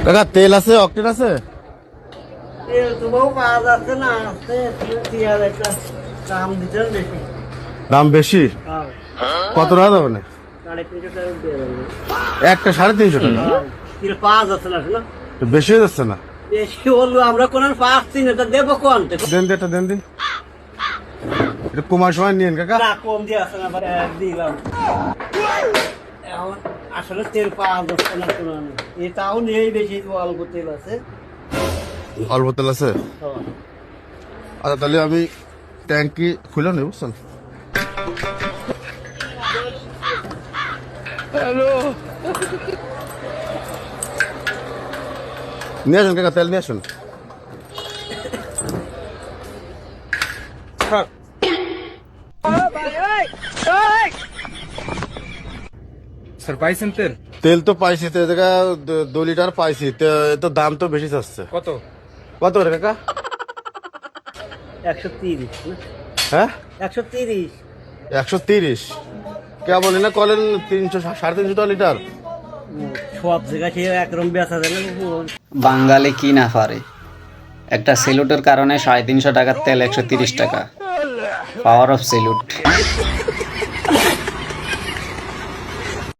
কাকা তেল আছে, অকটেন আছে? তেল তো বউ পাওয়া যাচ্ছে না, আছে তেল একটা দাম দিতে বেশি। দাম বেশি? হ্যাঁ, কত টাকা দেবে না? 350 টাকা দিয়ে দেবো। একটা 350 টাকা? তেল পাওয়া যাচ্ছে না, শোনো তো বেশি হয়ে যাচ্ছে না? বেশি হলো, আমরা কোন পাচ্ছি না, তা দেবো কোন? দেন এটা দেন দিন, এটা কমার সময় নিয়েন কাকা। না, কম দিয়ে আসছে না, দিলাম। এখন আসলে তেল পাওয়া যাচ্ছে না, শোনো এটাও নেই, বেশি অল্প তেল আছে। অল্প তেল আছে? হ্যাঁ। আচ্ছা তাহলে আমি ট্যাঙ্কি খুলে নেই, বুঝছেন? হ্যালো, নিয়ে আসুন কাকা, তেল নিয়ে আসুন। স্যার পাইছেন তেল? তেল তো পাইছি, তো জায়গা 2 লিটার পাইছি, তো এ তো দাম তো বেশি চাচ্ছে। কত? কত করে কাকা? 130 না? হ্যাঁ 130। 130? কে বলি না কলেন 300 350 টাকা লিটার। সব জায়গায় সে একরকম বেচা যায় না। বাঙালি কি না পারে, একটা সেলুটের কারণে 350 টাকার তেল 130 টাকা। Power of salute.